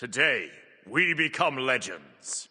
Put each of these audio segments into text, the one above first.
Today, we become legends.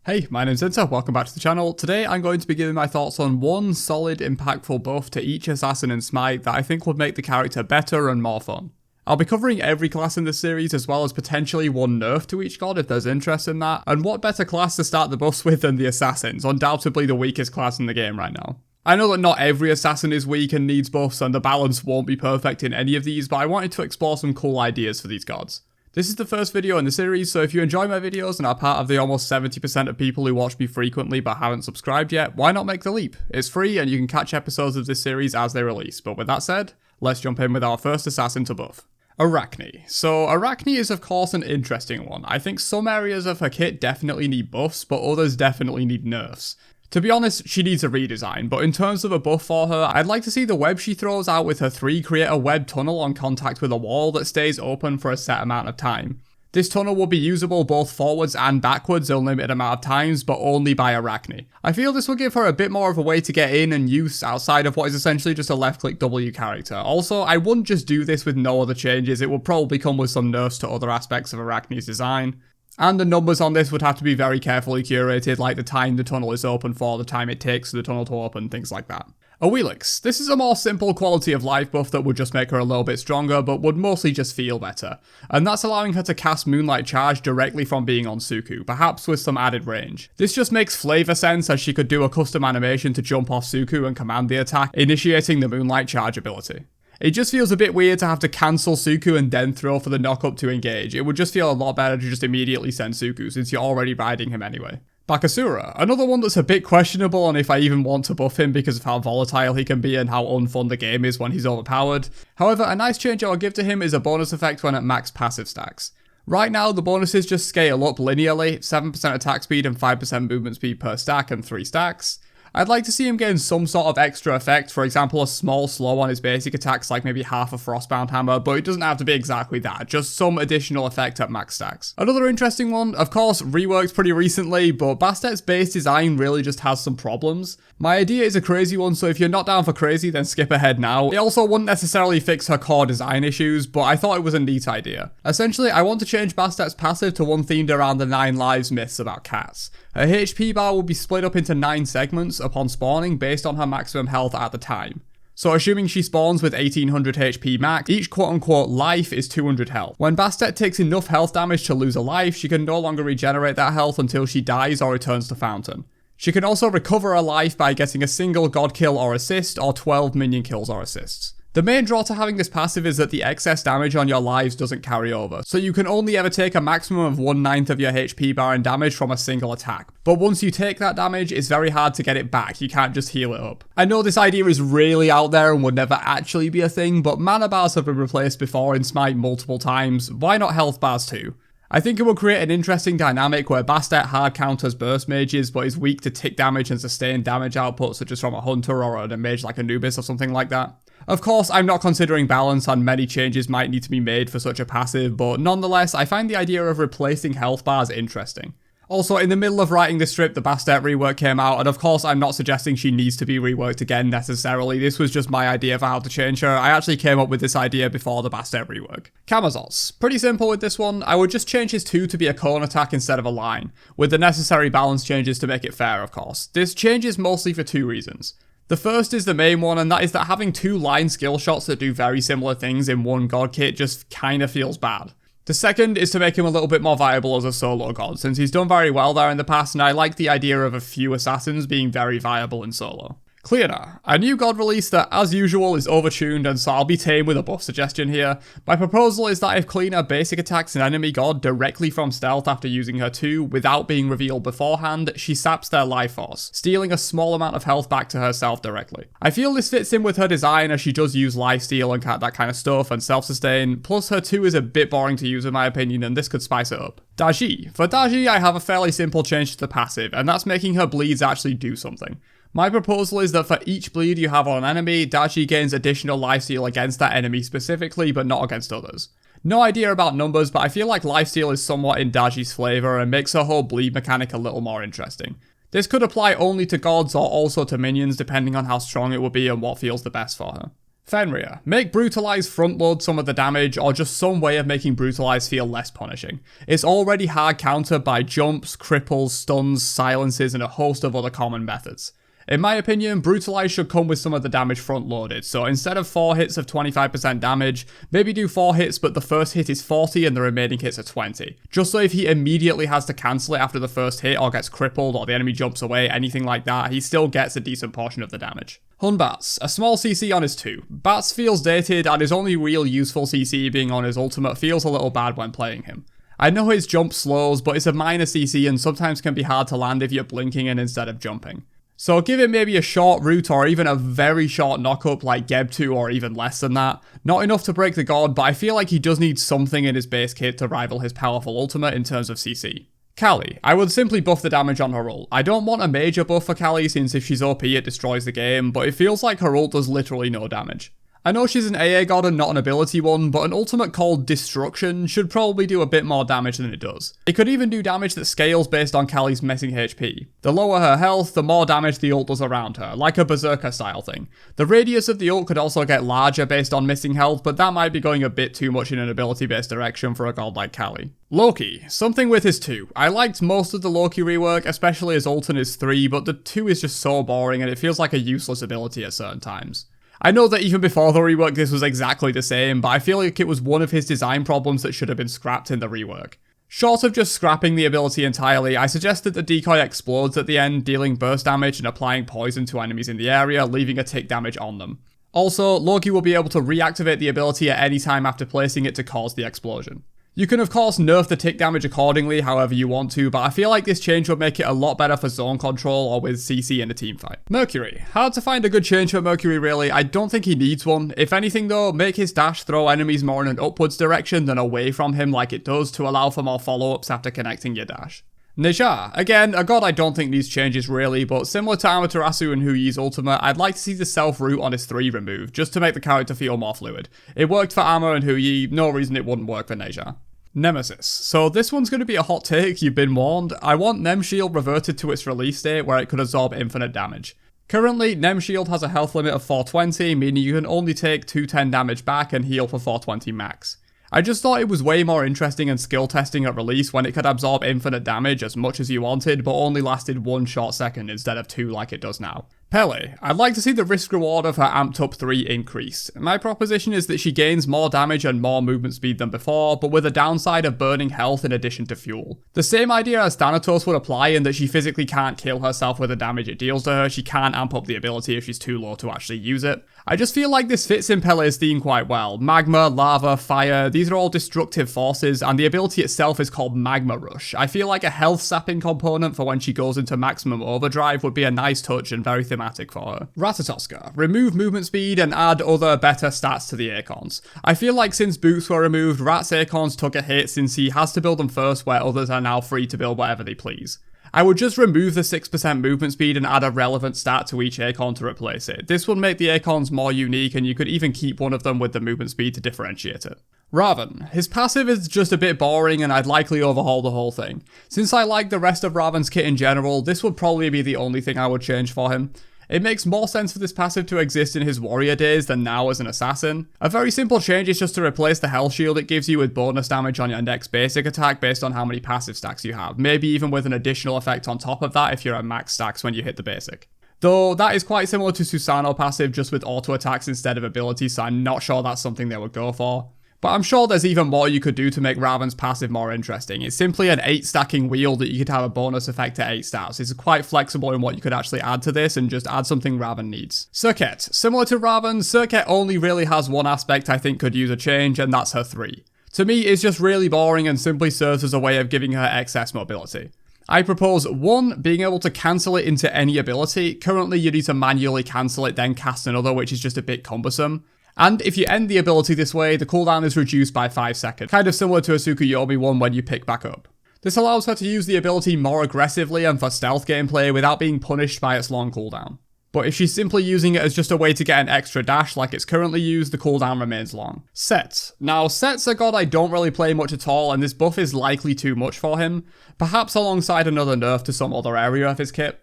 Hey, my name's Inter, welcome back to the channel. Today I'm going to be giving my thoughts on one solid, impactful buff to each assassin in Smite that I think would make the character better and more fun. I'll be covering every class in this series as well as potentially one nerf to each god if there's interest in that, and what better class to start the buffs with than the assassins, undoubtedly the weakest class in the game right now. I know that not every assassin is weak and needs buffs and the balance won't be perfect in any of these, but I wanted to explore some cool ideas for these gods. This is the first video in the series, so if you enjoy my videos and are part of the almost 70% of people who watch me frequently but haven't subscribed yet, why not make the leap? It's free and you can catch episodes of this series as they release, but with that said, let's jump in with our first assassin to buff. Arachne. So Arachne is of course an interesting one. I think some areas of her kit definitely need buffs, but others definitely need nerfs. To be honest, she needs a redesign, but in terms of a buff for her, I'd like to see the web she throws out with her 3 create a web tunnel on contact with a wall that stays open for a set amount of time. This tunnel will be usable both forwards and backwards a limited amount of times, but only by Arachne. I feel this will give her a bit more of a way to get in and use outside of what is essentially just a left-click W character. Also, I wouldn't just do this with no other changes, it will probably come with some nerfs to other aspects of Arachne's design. And the numbers on this would have to be very carefully curated, like the time the tunnel is open for, the time it takes for the tunnel to open, things like that. A Wheelix. This is a more simple quality of life buff that would just make her a little bit stronger, but would mostly just feel better. And that's allowing her to cast Moonlight Charge directly from being on Suku, perhaps with some added range. This just makes flavor sense as she could do a custom animation to jump off Suku and command the attack, initiating the Moonlight Charge ability. It just feels a bit weird to have to cancel Suku and then throw for the knock-up to engage. It would just feel a lot better to just immediately send Suku since you're already riding him anyway. Bakugou, another one that's a bit questionable on if I even want to buff him because of how volatile he can be and how unfun the game is when he's overpowered. However, a nice change I'll give to him is a bonus effect when at max passive stacks. Right now, the bonuses just scale up linearly, 7% attack speed and 5% movement speed per stack and 3 stacks. I'd like to see him gain some sort of extra effect, for example a small slow on his basic attacks like maybe half a Frostbound Hammer, but it doesn't have to be exactly that, just some additional effect at max stacks. Another interesting one, of course reworked pretty recently, but Bastet's base design really just has some problems. My idea is a crazy one, so if you're not down for crazy then skip ahead now. It also wouldn't necessarily fix her core design issues, but I thought it was a neat idea. Essentially, I want to change Bastet's passive to one themed around the 9 lives myths about cats. Her HP bar will be split up into 9 segments upon spawning based on her maximum health at the time. So assuming she spawns with 1800 HP max, each quote-unquote life is 200 health. When Bastet takes enough health damage to lose a life, she can no longer regenerate that health until she dies or returns to Fountain. She can also recover a life by getting a single god kill or assist, or 12 minion kills or assists. The main draw to having this passive is that the excess damage on your lives doesn't carry over, so you can only ever take a maximum of 1/9 of your HP bar in damage from a single attack. But once you take that damage, it's very hard to get it back, you can't just heal it up. I know this idea is really out there and would never actually be a thing, but mana bars have been replaced before in Smite multiple times, why not health bars too? I think it will create an interesting dynamic where Bastet hard counters burst mages but is weak to tick damage and sustained damage output such as from a hunter or a mage like Anubis or something like that. Of course, I'm not considering balance and many changes might need to be made for such a passive, but nonetheless, I find the idea of replacing health bars interesting. Also, in the middle of writing this strip, the Bastet rework came out, and of course I'm not suggesting she needs to be reworked again necessarily, this was just my idea for how to change her. I actually came up with this idea before the Bastet rework. Camazotz. Pretty simple with this one, I would just change his 2 to be a cone attack instead of a line, with the necessary balance changes to make it fair of course. This changes mostly for 2 reasons. The first is the main one, and that is that having 2 line skill shots that do very similar things in one god kit just kinda feels bad. The second is to make him a little bit more viable as a solo god, since he's done very well there in the past, and I like the idea of a few assassins being very viable in solo. Cleaner, a new god release that, as usual, is overtuned, and so I'll be tame with a buff suggestion here. My proposal is that if Cleaner basic attacks an enemy god directly from stealth after using her 2, without being revealed beforehand, she saps their life force, stealing a small amount of health back to herself directly. I feel this fits in with her design as she does use lifesteal and that kind of stuff, and self-sustain, plus her 2 is a bit boring to use in my opinion, and this could spice it up. Dabi. For Dabi, I have a fairly simple change to the passive, and that's making her bleeds actually do something. My proposal is that for each bleed you have on an enemy, Dabi gains additional lifesteal against that enemy specifically, but not against others. No idea about numbers, but I feel like lifesteal is somewhat in Dabi's flavour and makes her whole bleed mechanic a little more interesting. This could apply only to gods or also to minions depending on how strong it would be and what feels the best for her. Fenrir. Make Brutalize front load some of the damage, or just some way of making Brutalize feel less punishing. It's already hard countered by jumps, cripples, stuns, silences, and a host of other common methods. In my opinion, Brutalize should come with some of the damage front loaded, so instead of 4 hits of 25% damage, maybe do 4 hits but the first hit is 40 and the remaining hits are 20. Just so if he immediately has to cancel it after the first hit or gets crippled or the enemy jumps away, anything like that, he still gets a decent portion of the damage. Hun Bats. A small CC on his 2. Bats feels dated and his only real useful CC being on his ultimate feels a little bad when playing him. I know his jump slows, but it's a minor CC and sometimes can be hard to land if you're blinking in instead of jumping. So give him maybe a short route or even a very short knockup like Geb 2 or even less than that. Not enough to break the god, but I feel like he does need something in his base kit to rival his powerful ultimate in terms of CC. Callie. I would simply buff the damage on her ult. I don't want a major buff for Callie since if she's OP it destroys the game, but it feels like her ult does literally no damage. I know she's an AA god and not an ability one, but an ultimate called Destruction should probably do a bit more damage than it does. It could even do damage that scales based on Callie's missing HP. The lower her health, the more damage the ult does around her, like a berserker style thing. The radius of the ult could also get larger based on missing health, but that might be going a bit too much in an ability based direction for a god like Callie. Loki. Something with his 2. I liked most of the Loki rework, especially his ult and his 3, but the 2 is just so boring and it feels like a useless ability at certain times. I know that even before the rework this was exactly the same, but I feel like it was one of his design problems that should have been scrapped in the rework. Short of just scrapping the ability entirely, I suggest that the decoy explodes at the end, dealing burst damage and applying poison to enemies in the area, leaving a tick damage on them. Also, Loki will be able to reactivate the ability at any time after placing it to cause the explosion. You can of course nerf the tick damage accordingly however you want to, but I feel like this change would make it a lot better for zone control or with CC in a teamfight. Mercury. Hard to find a good change for Mercury really, I don't think he needs one. If anything though, make his dash throw enemies more in an upwards direction than away from him like it does to allow for more follow-ups after connecting your dash. Nisha. Again, a god I don't think needs changes really, but similar to Amaterasu and Huyi's ultimate, I'd like to see the self-root on his 3 removed, just to make the character feel more fluid. It worked for Ama and Huyi, no reason it wouldn't work for Nisha. Nemesis. So this one's going to be a hot take, you've been warned. I want Nem Shield reverted to its release date where it could absorb infinite damage. Currently, Nem Shield has a health limit of 420, meaning you can only take 210 damage back and heal for 420 max. I just thought it was way more interesting and skill testing at release when it could absorb infinite damage as much as you wanted, but only lasted 1 short second instead of 2 like it does now. Pelee. I'd like to see the risk reward of her amped up 3 increased. My proposition is that she gains more damage and more movement speed than before, but with a downside of burning health in addition to fuel. The same idea as Thanatos would apply in that she physically can't kill herself with the damage it deals to her, she can't amp up the ability if she's too low to actually use it. I just feel like this fits in Pelee's theme quite well. Magma, lava, fire, these are all destructive forces, and the ability itself is called Magma Rush. I feel like a health sapping component for when she goes into maximum overdrive would be a nice touch and very thematic for her. Ratatoskr. Remove movement speed and add other better stats to the Acorns. I feel like since boots were removed, Rat's Acorns took a hit since he has to build them first where others are now free to build whatever they please. I would just remove the 6% movement speed and add a relevant stat to each Acorn to replace it. This would make the Acorns more unique and you could even keep one of them with the movement speed to differentiate it. Raven. His passive is just a bit boring and I'd likely overhaul the whole thing. Since I like the rest of Raven's kit in general, this would probably be the only thing I would change for him. It makes more sense for this passive to exist in his warrior days than now as an assassin. A very simple change is just to replace the health shield it gives you with bonus damage on your next basic attack based on how many passive stacks you have, maybe even with an additional effect on top of that if you're at max stacks when you hit the basic. Though that is quite similar to Susano passive just with auto attacks instead of abilities, so I'm not sure that's something they would go for. But I'm sure there's even more you could do to make Raven's passive more interesting. It's simply an 8 stacking wheel that you could have a bonus effect to 8 stats. It's quite flexible in what you could actually add to this and just add something Raven needs. Circuit. Similar to Raven, Circuit only really has one aspect I think could use a change, and that's her 3. To me, it's just really boring and simply serves as a way of giving her excess mobility. I propose 1, being able to cancel it into any ability. Currently you need to manually cancel it then cast another, which is just a bit cumbersome. And if you end the ability this way, the cooldown is reduced by 5 seconds, kind of similar to a Tsukuyomi one when you pick back up. This allows her to use the ability more aggressively and for stealth gameplay without being punished by its long cooldown. But if she's simply using it as just a way to get an extra dash like it's currently used, the cooldown remains long. Set. Now, Set's a god I don't really play much at all, and this buff is likely too much for him, perhaps alongside another nerf to some other area of his kit.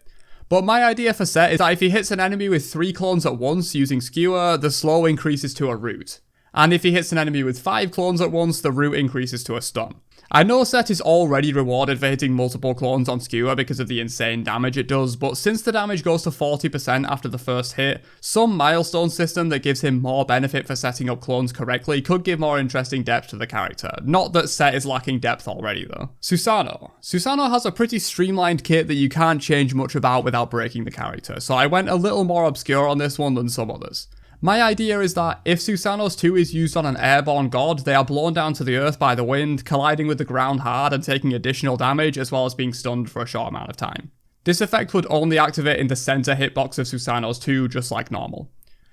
But my idea for Set is that if he hits an enemy with 3 clones at once using Skewer, the slow increases to a root. And if he hits an enemy with 5 clones at once, the root increases to a stun. I know Set is already rewarded for hitting multiple clones on Skewer because of the insane damage it does, but since the damage goes to 40% after the first hit, some milestone system that gives him more benefit for setting up clones correctly could give more interesting depth to the character. Not that Set is lacking depth already though. Susano. Susano has a pretty streamlined kit that you can't change much about without breaking the character, so I went a little more obscure on this one than some others. My idea is that if Susano's 2 is used on an airborne god, they are blown down to the earth by the wind, colliding with the ground hard and taking additional damage as well as being stunned for a short amount of time. This effect would only activate in the center hitbox of Susano's 2, just like normal.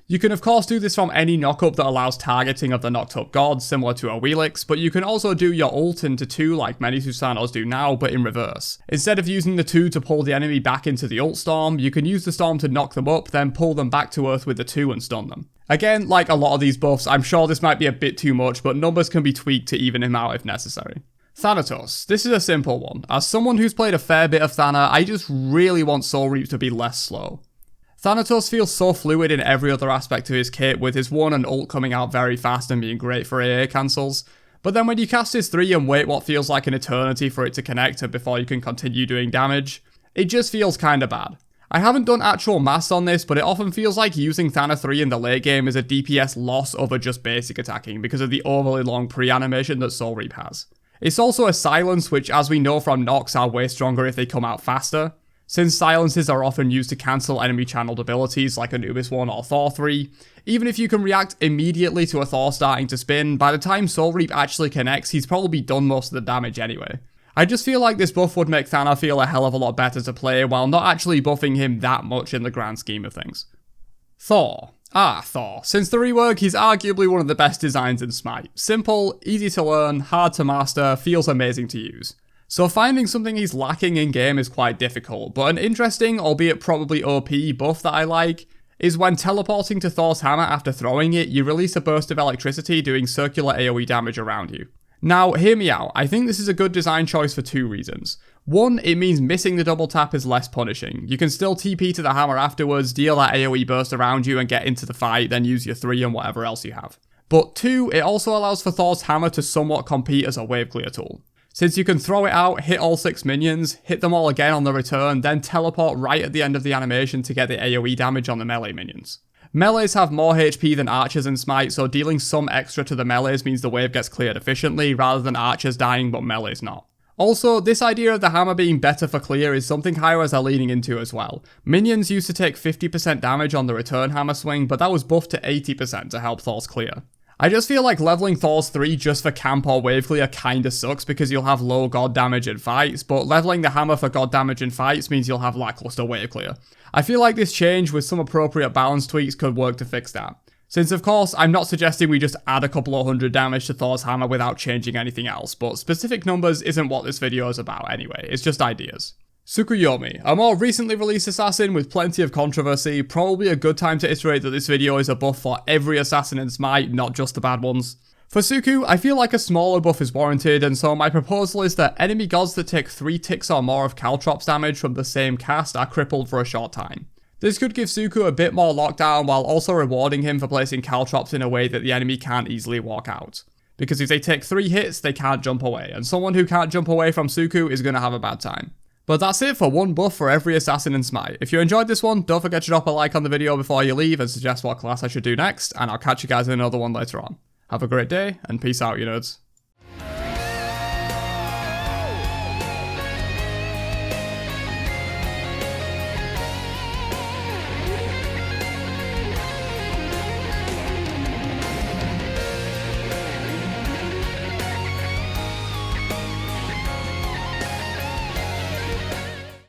You can of course do this from any knockup that allows targeting of the knocked up god, similar to a Wheelix, but you can also do your ult into 2 like many Susanos do now, but in reverse. Instead of using the 2 to pull the enemy back into the ult storm, you can use the storm to knock them up, then pull them back to earth with the 2 and stun them. Again, like a lot of these buffs, I'm sure this might be a bit too much, but numbers can be tweaked to even him out if necessary. Thanatos. This is a simple one. As someone who's played a fair bit of Thana, I just really want Soul Reap to be less slow. Thanatos feels so fluid in every other aspect of his kit, with his 1 and ult coming out very fast and being great for AA cancels. But then when you cast his 3 and wait what feels like an eternity for it to connect before you can continue doing damage, it just feels kinda bad. I haven't done actual maths on this, but it often feels like using Thana 3 in the late game is a DPS loss over just basic attacking because of the overly long pre-animation that Soul Reap has. It's also a silence, which as we know from Nox are way stronger if they come out faster. Since silences are often used to cancel enemy channeled abilities like Anubis 1 or Thor 3, even if you can react immediately to a Thor starting to spin, by the time Soul Reap actually connects, he's probably done most of the damage anyway. I just feel like this buff would make Thana feel a hell of a lot better to play while not actually buffing him that much in the grand scheme of things. Thor. Thor. Since the rework, he's arguably one of the best designs in Smite. Simple, easy to learn, hard to master, feels amazing to use. So finding something he's lacking in game is quite difficult, but an interesting, albeit probably OP, buff that I like is when teleporting to Thor's hammer after throwing it, you release a burst of electricity doing circular AoE damage around you. Now, hear me out, I think this is a good design choice for 2 reasons. 1, it means missing the double tap is less punishing. You can still TP to the hammer afterwards, deal that AoE burst around you and get into the fight, then use your 3 and whatever else you have. But 2, it also allows for Thor's hammer to somewhat compete as a wave clear tool. Since you can throw it out, hit all 6 minions, hit them all again on the return, then teleport right at the end of the animation to get the AoE damage on the melee minions. Melees have more HP than archers in Smite, so dealing some extra to the melees means the wave gets cleared efficiently, rather than archers dying but melees not. Also, this idea of the hammer being better for clear is something high-res are leaning into as well. Minions used to take 50% damage on the return hammer swing, but that was buffed to 80% to help Thor's clear. I just feel like leveling Thor's 3 just for camp or wave clear kinda sucks because you'll have low god damage in fights, but leveling the hammer for god damage in fights means you'll have lackluster wave clear. I feel like this change with some appropriate balance tweaks could work to fix that. Since of course, I'm not suggesting we just add a couple of 100 damage to Thor's hammer without changing anything else, but specific numbers isn't what this video is about anyway, it's just ideas. Tsukuyomi, a more recently released assassin with plenty of controversy, probably a good time to iterate that this video is a buff for every assassin in Smite, not just the bad ones. For Suku, I feel like a smaller buff is warranted, and so my proposal is that enemy gods that take 3 ticks or more of Caltrops damage from the same cast are crippled for a short time. This could give Suku a bit more lockdown while also rewarding him for placing Caltrops in a way that the enemy can't easily walk out. Because if they take 3 hits, they can't jump away, and someone who can't jump away from Suku is going to have a bad time. But that's it for one buff for every assassin in Smite. If you enjoyed this one, don't forget to drop a like on the video before you leave and suggest what class I should do next, and I'll catch you guys in another one later on. Have a great day, and peace out, you nerds.